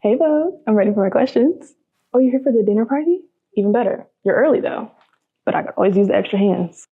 Hey, Bo. I'm ready for my questions. Oh, you're here for the dinner party? Even better. You're early, though. But I could always use the extra hands.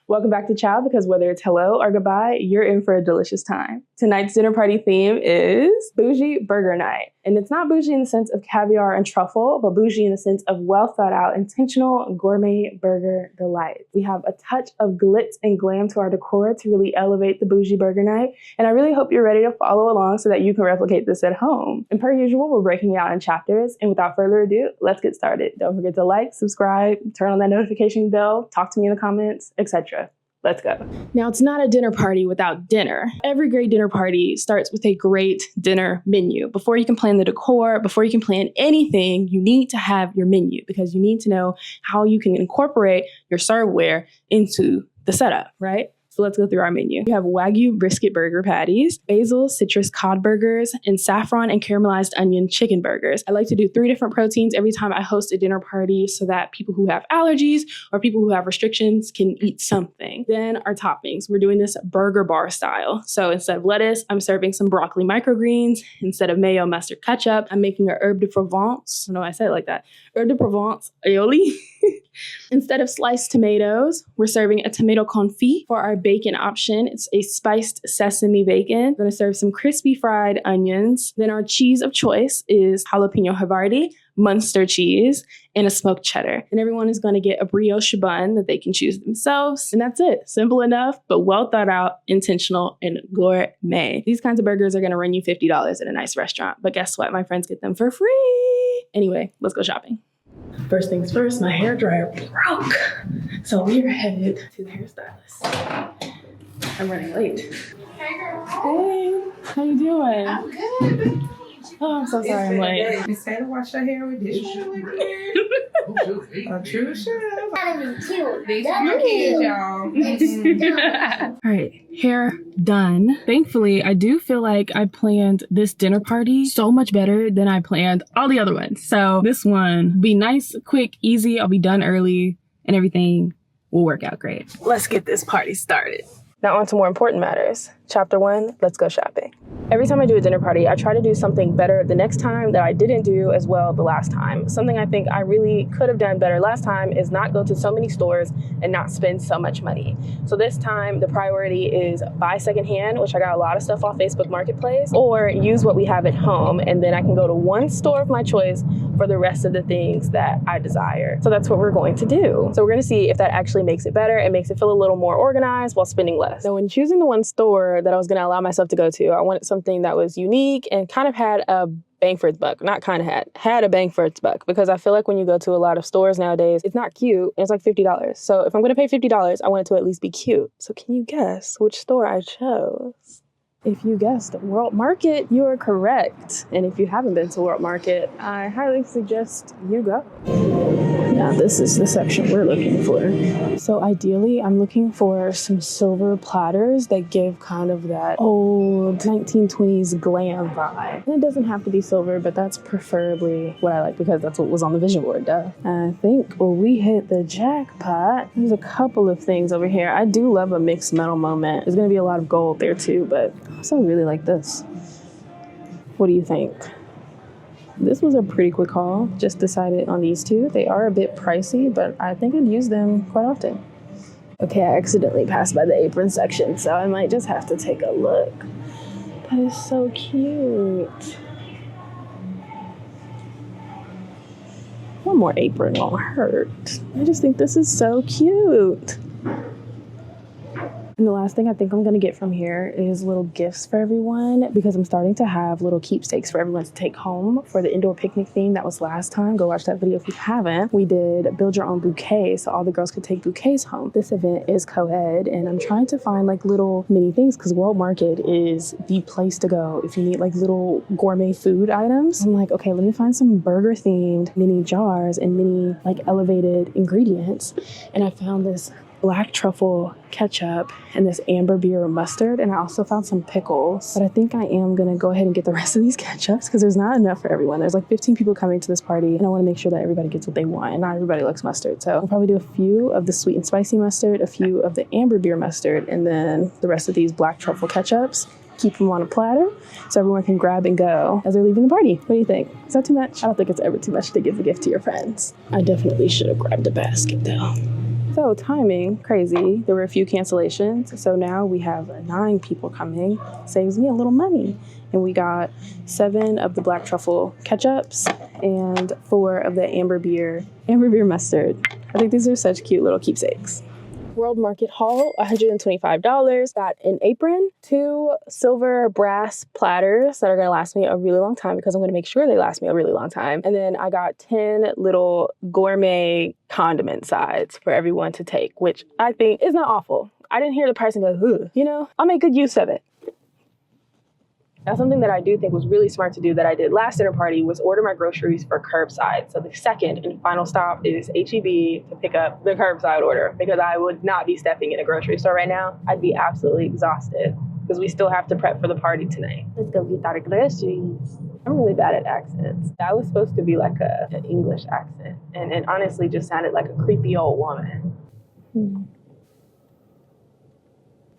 Welcome back to Chow, because whether it's hello or goodbye, you're in for a delicious time. Tonight's dinner party theme is bougie burger night. And it's not bougie in the sense of caviar and truffle, but bougie in the sense of well thought out, intentional gourmet burger delight. We have a touch of glitz and glam to our decor to really elevate the bougie burger night. And I really hope you're ready to follow along so that you can replicate this at home. And per usual, we're breaking it out in chapters. And without further ado, let's get started. Don't forget to like, subscribe, turn on that notification bell, talk to me in the comments, etc. Let's go. Now, it's not a dinner party without dinner. Every great dinner party starts with a great dinner menu. Before you can plan the decor, before you can plan anything, you need to have your menu, because you need to know how you can incorporate your serveware into the setup, right? So let's go through our menu. We have Wagyu brisket burger patties, basil citrus cod burgers, and saffron and caramelized onion chicken burgers. I like to do 3 different proteins every time I host a dinner party so that people who have allergies or people who have restrictions can eat something. Then our toppings. We're doing this burger bar style. So instead of lettuce, I'm serving some broccoli microgreens. Instead of mayo, mustard ketchup, I'm making a herbe de Provence. I don't know why I said it like that. Herbe de Provence aioli. Instead of sliced tomatoes, we're serving a tomato confit. For our bacon option, it's a spiced sesame bacon. We're going to serve some crispy fried onions. Then our cheese of choice is jalapeno Havarti, Munster cheese, and a smoked cheddar. And everyone is going to get a brioche bun that they can choose themselves. And that's it. Simple enough, but well thought out, intentional, and gourmet. These kinds of burgers are going to run you $50 at a nice restaurant. But guess what? My friends get them for free. Anyway, let's go shopping. First things first, my hair dryer broke. So we are headed to the hairstylist. I'm running late. Hey, girl. Hey, how you doing? I'm good. Oh, I'm so sorry I'm late. Miss Taylor washed her hair with dishwasher. A true chef. These are my kids, y'all. All right, hair done. Thankfully, I do feel like I planned this dinner party so much better than I planned all the other ones. So this one be nice, quick, easy. I'll be done early and everything will work out great. Let's get this party started. Now on to more important matters. Chapter 1, let's go shopping. Every time I do a dinner party, I try to do something better the next time that I didn't do as well the last time. Something I think I really could have done better last time is not go to so many stores and not spend so much money. So this time the priority is buy secondhand, which I got a lot of stuff off Facebook Marketplace, or use what we have at home, and then I can go to one store of my choice for the rest of the things that I desire. So that's what we're going to do. So we're going to see if that actually makes it better and makes it feel a little more organized while spending less. So when choosing the one store that I was going to allow myself to go to, I wanted something that was unique and kind of had a bang for its buck. Not kind of had a bang for its buck, because I feel like when you go to a lot of stores nowadays, it's not cute and it's like $50. So if I'm going to pay $50, I want it to at least be cute. So can you guess which store I chose? If you guessed World Market, you are correct. And if you haven't been to World Market, I highly suggest you go. Now this is the section we're looking for. So ideally, I'm looking for some silver platters that give kind of that old 1920s glam vibe. And it doesn't have to be silver, but that's preferably what I like, because that's what was on the vision board, duh. I think we hit the jackpot. There's a couple of things over here. I do love a mixed metal moment. There's gonna be a lot of gold there too, but also I really like this. What do you think? This was a pretty quick haul. Just decided on these 2. They are a bit pricey, but I think I'd use them quite often. Okay, I accidentally passed by the apron section, so I might just have to take a look. That is so cute. One more apron won't hurt. I just think this is so cute. And the last thing I think I'm going to get from here is little gifts for everyone, because I'm starting to have little keepsakes for everyone to take home for the indoor picnic theme that was last time. Go watch that video if you haven't. We did build your own bouquet, so all the girls could take bouquets home. This event is co-ed, and I'm trying to find like little mini things, because World Market is the place to go if you need like little gourmet food items. I'm like, okay, let me find some burger themed mini jars and mini like elevated ingredients. And I found this black truffle ketchup and this amber beer mustard, and I also found some pickles. But I think I am gonna go ahead and get the rest of these ketchups, because there's not enough for everyone. There's like 15 people coming to this party, and I want to make sure that everybody gets what they want, and not everybody likes mustard. So I'll probably do a few of the sweet and spicy mustard, a few of the amber beer mustard, and then the rest of these black truffle ketchups. keep them on a platter so everyone can grab and go as they're leaving the party. What do you think? Is that too much? I don't think it's ever too much to give a gift to your friends. I definitely should have grabbed a basket though. So timing, crazy. There were a few cancellations. So now we have 9 people coming. Saves me a little money. And we got 7 of the black truffle ketchups and 4 of the amber beer mustard. I think these are such cute little keepsakes. World Market haul, $125. Got an apron, 2 silver brass platters that are gonna last me a really long time because I'm gonna make sure they last me a really long time. And then I got 10 little gourmet condiment sides for everyone to take, which I think is not awful. I didn't hear the price and go, ugh, you know, I'll make good use of it. Now, something that I do think was really smart to do that I did last dinner party was order my groceries for curbside. So the second and final stop is H-E-B to pick up the curbside order because I would not be stepping in a grocery store right now. I'd be absolutely exhausted because we still have to prep for the party tonight. Let's go get our groceries. I'm really bad at accents. That was supposed to be like an English accent and it honestly just sounded like a creepy old woman.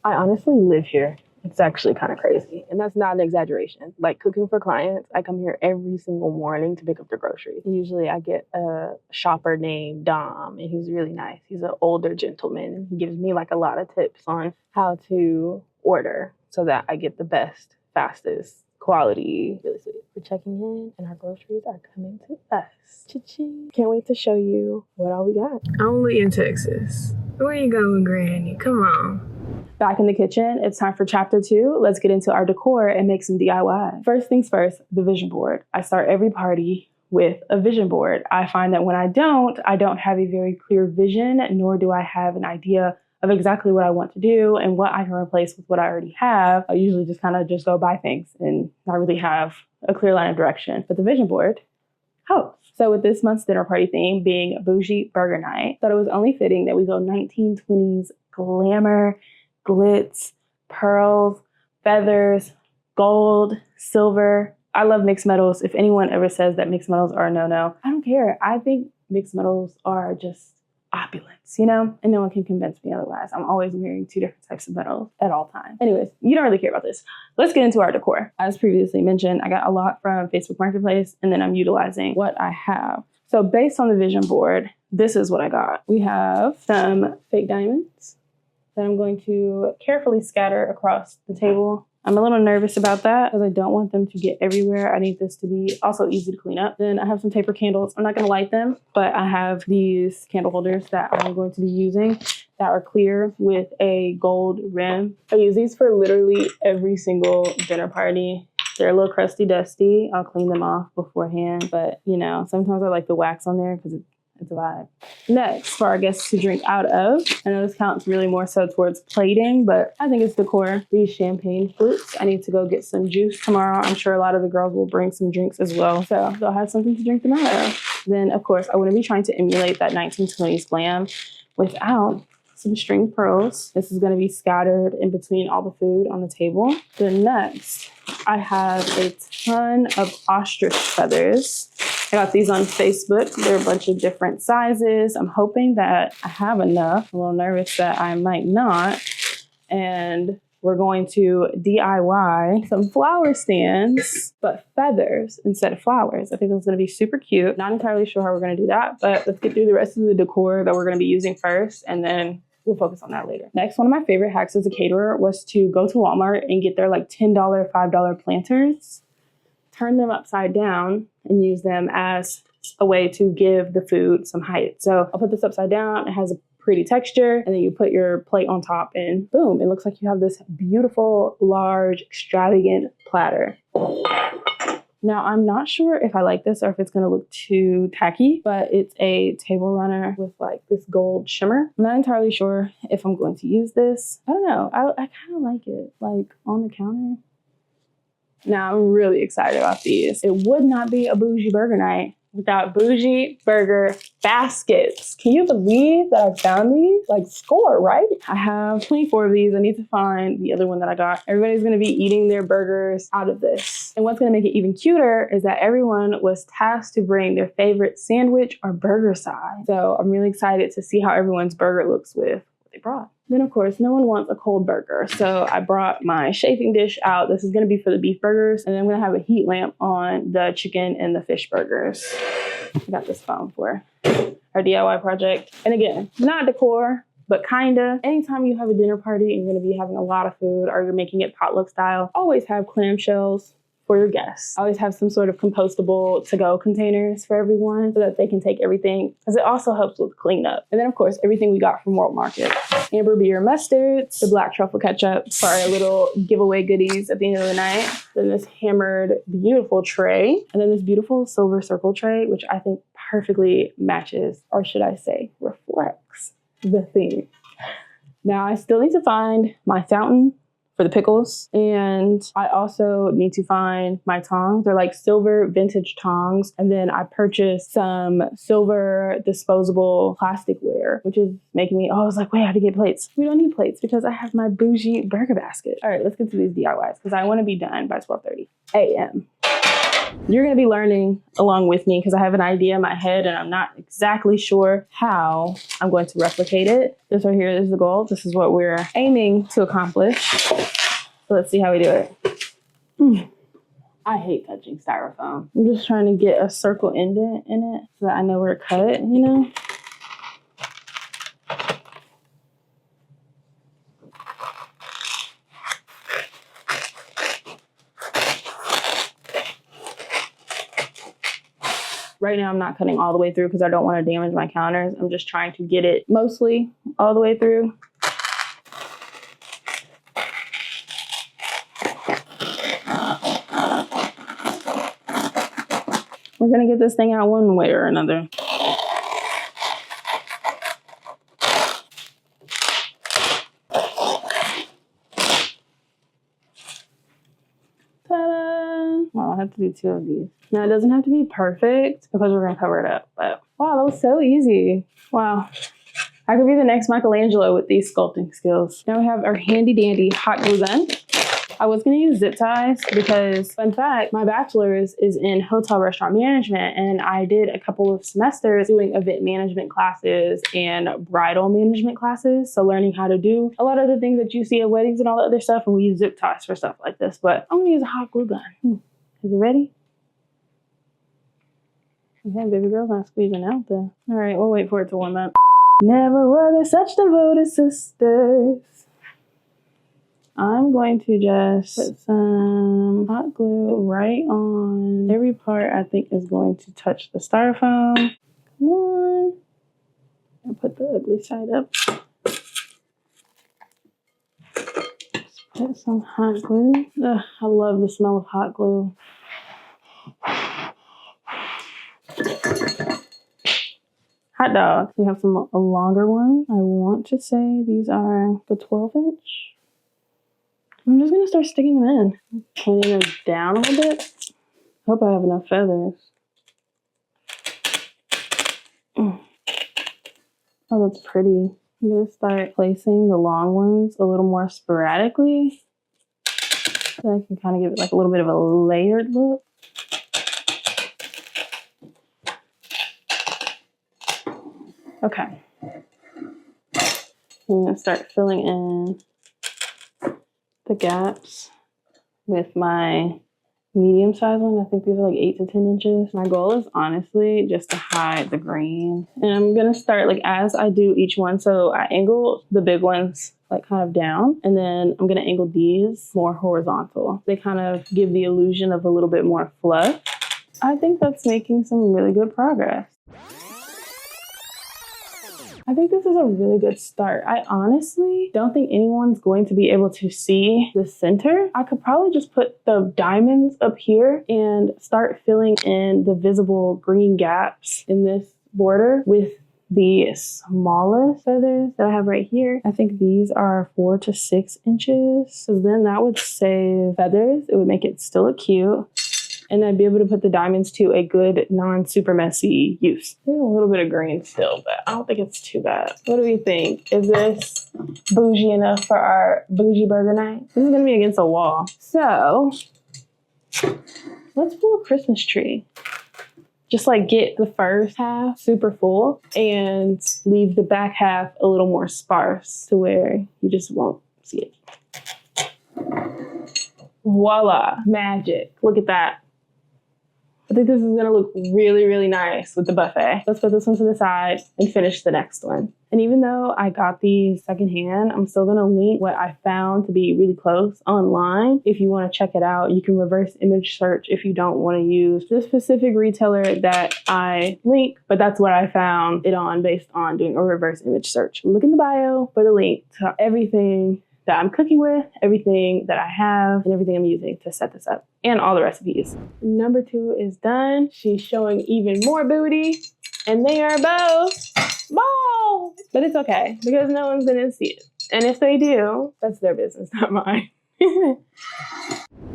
I honestly live here. It's actually kind of crazy. And that's not an exaggeration. Like cooking for clients, I come here every single morning to pick up their groceries. Usually I get a shopper named Dom and he's really nice. He's an older gentleman. He gives me like a lot of tips on how to order so that I get the best, fastest quality. Really sweet. We're checking in and our groceries are coming to us. Cha-ching. Can't wait to show you what all we got. Only in Texas. Where you going, Granny? Come on. Back in the kitchen, it's time for chapter 2. Let's get into our decor and make some DIY. First things first, the vision board. I start every party with a vision board. I find that when I don't have a very clear vision, nor do I have an idea of exactly what I want to do and what I can replace with what I already have. I usually just kind of go buy things and not really have a clear line of direction. But the vision board helps. So with this month's dinner party theme being bougie burger night, thought it was only fitting that we go 1920s glamour, glitz, pearls, feathers, gold, silver. I love mixed metals. If anyone ever says that mixed metals are a no-no, I don't care. I think mixed metals are just opulence, you know? And no one can convince me otherwise. I'm always wearing 2 different types of metals at all times. Anyways, you don't really care about this. Let's get into our decor. As previously mentioned, I got a lot from Facebook Marketplace, and then I'm utilizing what I have. So based on the vision board, this is what I got. We have some fake diamonds that I'm going to carefully scatter across the table. I'm a little nervous about that because I don't want them to get everywhere. I need this to be also easy to clean up. Then I have some paper candles. I'm not going to light them, but I have these candle holders that I'm going to be using that are clear with a gold rim. I use these for literally every single dinner party. They're a little crusty dusty. I'll clean them off beforehand, but you know, sometimes I like the wax on there because it's a vibe. Next, for our guests to drink out of, I know this counts really more so towards plating, but I think it's decor. These champagne flutes. I need to go get some juice tomorrow. I'm sure a lot of the girls will bring some drinks as well, so they'll have something to drink them out of. Then, of course, I wouldn't be trying to emulate that 1920s glam without some string pearls. This is going to be scattered in between all the food on the table. Then next, I have a ton of ostrich feathers. I got these on Facebook. They're a bunch of different sizes. I'm hoping that I have enough. I'm a little nervous that I might not. And we're going to DIY some flower stands, but feathers instead of flowers. I think it's going to be super cute. Not entirely sure how we're going to do that, but let's get through the rest of the decor that we're going to be using first, and then we'll focus on that later. Next, one of my favorite hacks as a caterer was to go to Walmart and get their like $10, $5 planters, turn them upside down, and use them as a way to give the food some height. So I'll put this upside down. It has a pretty texture, and then you put your plate on top and boom, it looks like you have this beautiful, large, extravagant platter. Now, I'm not sure if I like this or if it's going to look too tacky, but it's a table runner with like this gold shimmer. I'm not entirely sure if I'm going to use this. I don't know. I kind of like it, like on the counter. Now, I'm really excited about these. It would not be a bougie burger night without bougie burger baskets. Can you believe that I found these? Like, score, right? I have 24 of these. I need to find the other one that I got. Everybody's going to be eating their burgers out of this. And what's going to make it even cuter is that everyone was tasked to bring their favorite sandwich or burger side. So I'm really excited to see how everyone's burger looks with what they brought. Then of course, no one wants a cold burger. So I brought my chafing dish out. This is gonna be for the beef burgers. And then I'm gonna have a heat lamp on the chicken and the fish burgers. I got this foam for our DIY project. And again, not decor, but kinda. Anytime you have a dinner party and you're gonna be having a lot of food or you're making it potluck style, always have clamshells for your guests. Always have some sort of compostable to-go containers for everyone so that they can take everything, because it also helps with cleanup. And then of course, everything we got from World Market. Amber beer mustards, the black truffle ketchup for our little giveaway goodies at the end of the night. Then this hammered beautiful tray. And then this beautiful silver circle tray, which I think perfectly matches, or should I say, reflects the theme. Now I still need to find my fountain for the pickles. And I also need to find my tongs. They're like silver vintage tongs. And then I purchased some silver disposable plasticware, which is making me, I was like, wait, I have to get plates. We don't need plates because I have my bougie burger basket. All right, let's get to these DIYs because I want to be done by 12:30 a.m. You're going to be learning along with me because I have an idea in my head and I'm not exactly sure how I'm going to replicate it. This right here is the goal. This is what we're aiming to accomplish. So let's see how we do it. I hate touching styrofoam. I'm just trying to get a circle indent in it so that I know where to cut, you know? Right now, I'm not cutting all the way through because I don't want to damage my counters. I'm just trying to get it mostly all the way through. We're going to get this thing out one way or another. Ta-da! Well, I'll have to do 2 of these. Now, it doesn't have to be perfect because we're going to cover it up. But wow, that was so easy. Wow. I could be the next Michelangelo with these sculpting skills. Now we have our handy dandy hot glue gun. I was going to use zip ties because, fun fact, my bachelor's is in hotel restaurant management, and I did a couple of semesters doing event management classes and bridal management classes. So learning how to do a lot of the things that you see at weddings and all the other stuff, and we use zip ties for stuff like this. But I'm going to use a hot glue gun. Is it ready? Okay, baby girl's not squeezing out there. All right, we'll wait for it to warm up. Never were there such devoted sisters. I'm going to just put some hot glue right on every part I think is going to touch the styrofoam. Come on. I'll put the ugly side up. Just put some hot glue. Ugh, I love the smell of hot glue. Hot dog. We have some longer ones. I want to say these are the 12-inch. I'm just going to start sticking them in. Pointing them down a little bit. Hope I have enough feathers. Oh, that's pretty. I'm going to start placing the long ones a little more sporadically. So I can kind of give it like a little bit of a layered look. Okay. I'm going to start filling in the gaps with my medium size one. I think these are like 8 to 10 inches. My goal is honestly just to hide the green. And I'm going to start like as I do each one. So I angle the big ones like kind of down. And then I'm going to angle these more horizontal. They kind of give the illusion of a little bit more fluff. I think that's making some really good progress. I think this is a really good start. I honestly don't think anyone's going to be able to see the center. I could probably just put the diamonds up here and start filling in the visible green gaps in this border with the smallest feathers that I have right here. I think these are 4 to 6 inches. So then that would save feathers. It would make it still look cute. And I'd be able to put the diamonds to a good non-super messy use. There's a little bit of green still, but I don't think it's too bad. What do we think? Is this bougie enough for our bougie burger night? This is gonna be against a wall. So let's pull a Christmas tree. Just like get the first half super full and leave the back half a little more sparse to where you just won't see it. Voila, magic. Look at that. I think this is gonna look really, really nice with the buffet. Let's put this one to the side and finish the next one. And even though I got these secondhand, I'm still gonna link what I found to be really close online. If you wanna check it out, you can reverse image search if you don't wanna use the specific retailer that I link, but that's what I found it on based on doing a reverse image search. Look in the bio for the link to everything that I'm cooking with, everything that I have, and everything I'm using to set this up, and all the recipes. Number 2 is done. She's showing even more booty, and they are both small. But it's okay, because no one's gonna see it. And if they do, that's their business, not mine.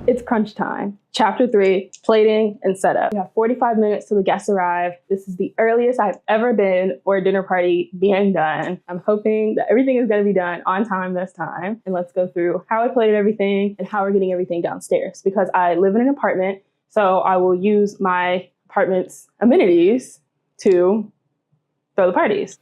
It's crunch time. Chapter 3, plating and setup. We have 45 minutes till the guests arrive. This is the earliest I've ever been for a dinner party being done. I'm hoping that everything is gonna be done on time this time. And let's go through how I plated everything and how we're getting everything downstairs. Because I live in an apartment, so I will use my apartment's amenities to throw the parties.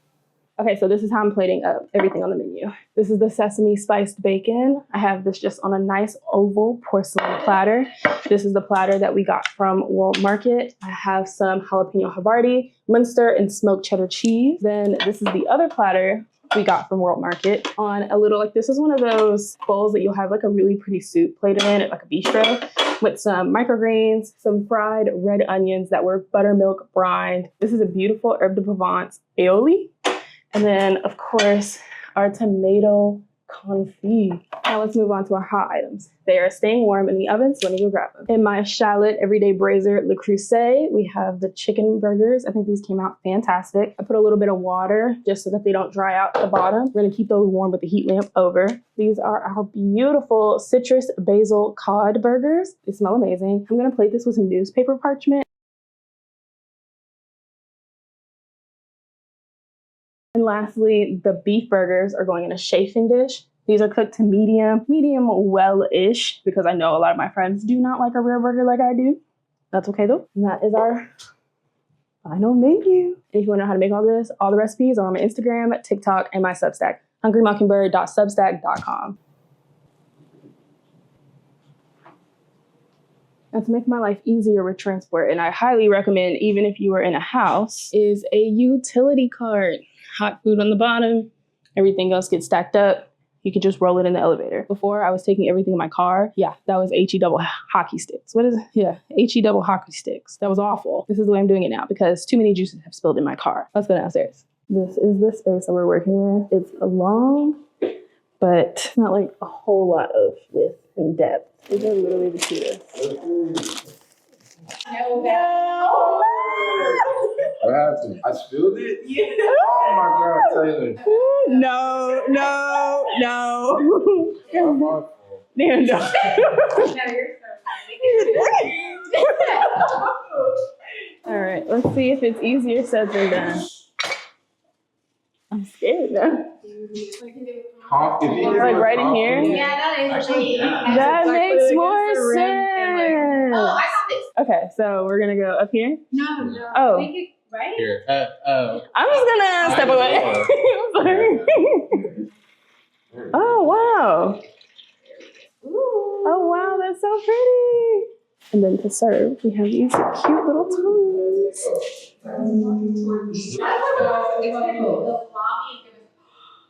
Okay, so this is how I'm plating up everything on the menu. This is the sesame spiced bacon. I have this just on a nice oval porcelain platter. This is the platter that we got from World Market. I have some jalapeno Havarti, Munster, and smoked cheddar cheese. Then this is the other platter we got from World Market on a little, like this is one of those bowls that you'll have like a really pretty soup plated in at like a bistro with some microgreens, some fried red onions that were buttermilk brined. This is a beautiful herb de Provence aioli. And then, of course, our tomato confit. Now let's move on to our hot items. They are staying warm in the oven, so let me go grab them. In my Shallot Everyday Braiser Le Creuset, we have the chicken burgers. I think these came out fantastic. I put a little bit of water just so that they don't dry out at the bottom. We're gonna keep those warm with the heat lamp over. These are our beautiful citrus basil cod burgers. They smell amazing. I'm gonna plate this with some newspaper parchment. And lastly, the beef burgers are going in a chafing dish. These are cooked to medium well-ish, because I know a lot of my friends do not like a rare burger like I do. That's okay though. And that is our final menu. And if you want to know how to make all this, all the recipes are on my Instagram, TikTok, and my Substack, hungrymockingbird.substack.com. And to make my life easier with transport, and I highly recommend even if you are in a house, is a utility cart. Hot food on the bottom, everything else gets stacked up. You can just roll it in the elevator. Before, I was taking everything in my car. Yeah, that was HE double hockey sticks. What is it? Yeah, HE double hockey sticks. That was awful. This is the way I'm doing it now because too many juices have spilled in my car. Let's go downstairs. This is the space that we're working with. It's long, but not like a whole lot of width and depth. These are literally the cutest. No. What happened? I spilled it? Yeah. Oh my God, Taylor. No. I'm awful. No. No, you're so All right, let's see if it's easier said than done. I'm scared now. Like right in here? Yeah, that is really. That makes more sense. Oh, I got this. Okay, so we're gonna go up here. No. Oh. Make it right. Here. I'm just gonna step away. I'm sorry. Oh wow. Ooh. Oh wow, that's so pretty. And then to serve, we have these cute little tongs.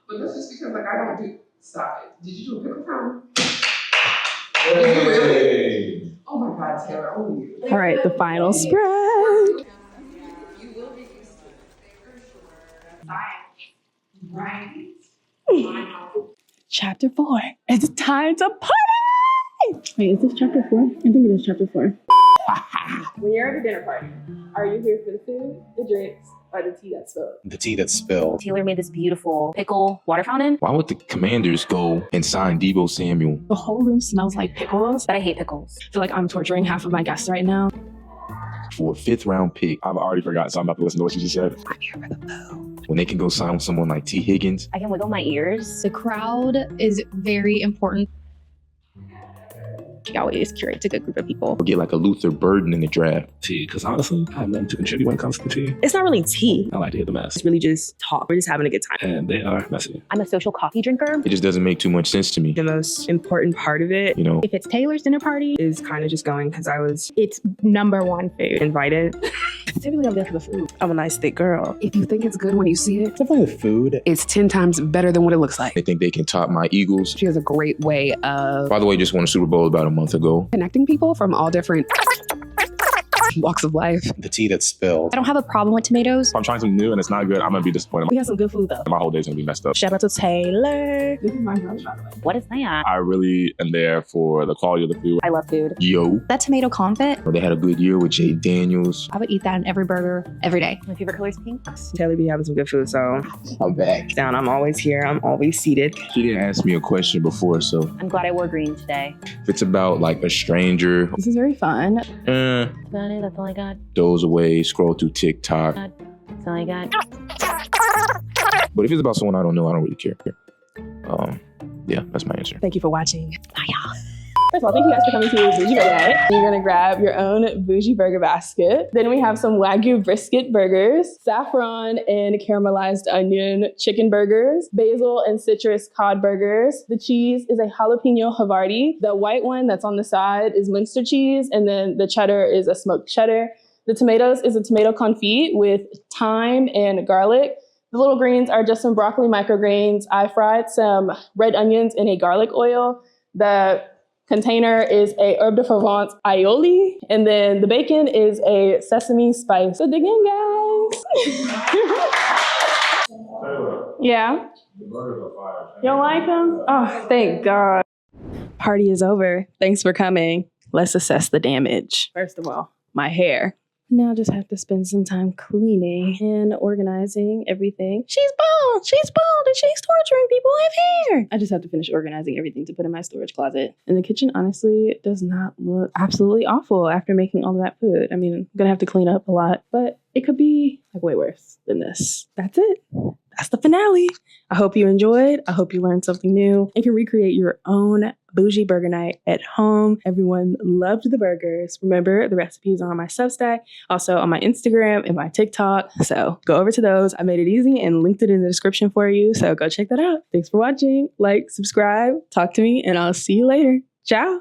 But that's just because, like, I don't do. Stop it. Did you do a pickle pound? Did you really? Oh my God, Taylor, only you. All right, the final spread. You will be used to it for sure. Right. Chapter 4. It's time to party! Wait, is this chapter 4? I think it is chapter 4. When you're at a dinner party, are you here for the food, the drinks, or the tea that's spilled? The tea that's spilled. Taylor made this beautiful pickle water fountain, Why would the Commanders go and sign Deebo Samuel? The whole room smells like pickles. but I hate pickles. I feel like I'm torturing half of my guests right now. For a 5th round pick, I've already forgotten, so I'm about to listen to what you just said. I'm here for the food. when they can go sign with someone like T. Higgins. I can wiggle my ears. The crowd is very important. She always curates a good group of people. Or get like a Luther Burden in the draft. Tea, because honestly, I have nothing to contribute when it comes to tea. It's not really tea. I like to hit the mess. It's really just talk. We're just having a good time. And they are messy. I'm a social coffee drinker. It just doesn't make too much sense to me. The most important part of it, You know, If it's Taylor's dinner party, is kind of just going because I was it's #1 food. invited. Typically, I'm there for the food. I'm a nice thick girl. If you think it's good when you see it, Definitely the food. it's 10 times better than what it looks like. they think they can top my Eagles. She has a great way of By the way, just won a Super Bowl about a month ago. connecting people from all different walks of life. The tea that's spilled. I don't have a problem with tomatoes. If I'm trying something new and it's not good, I'm going to be disappointed. We have some good food though. My whole day's going to be messed up. Shout out to Taylor. This is my brother, by the way. What is that? I really am there for the quality of the food. I love food. Yo. That tomato confit, They had a good year with Jay Daniels. I would eat that in every burger every day. My favorite color is pink. Taylor be having some good food, so I'm back. down. I'm always here. I'm always seated. She didn't ask me a question before, so I'm glad I wore green today. if it's about like a stranger, This is very fun. That's all I got. doze away, scroll through TikTok. That's all I got. But if it's about someone I don't know, I don't really care. Yeah, that's my answer. Thank you for watching. Bye, y'all. First of all, thank you guys for coming to Bougie Burger Night. You're gonna grab your own bougie burger basket. Then we have some Wagyu brisket burgers, saffron and caramelized onion chicken burgers, basil and citrus cod burgers. The cheese is a jalapeno Havarti. The white one that's on the side is Munster cheese, and then the cheddar is a smoked cheddar. The tomatoes is a tomato confit with thyme and garlic. The little greens are just some broccoli microgreens. I fried some red onions in a garlic oil. The container is a herb de Provence aioli, and then the bacon is a sesame spice. So dig in, guys. Yeah? The burgers are fire. You don't like them? Oh, thank God. Party is over. Thanks for coming. Let's assess the damage. First of all, my hair. Now I just have to spend some time cleaning and organizing everything. She's bald, and she's torturing people with hair. I just have to finish organizing everything to put in my storage closet. And the kitchen, honestly, does not look absolutely awful after making all of that food. I mean, I'm gonna have to clean up a lot, but it could be like way worse than this. That's it. That's the finale. I hope you enjoyed. I hope you learned something new and can recreate your own bougie burger night at home. Everyone loved the burgers. Remember, the recipes are on my Substack, also on my Instagram and my TikTok. So go over to those. I made it easy and linked it in the description for you. So go check that out. Thanks for watching. Like, subscribe, talk to me, and I'll see you later. Ciao.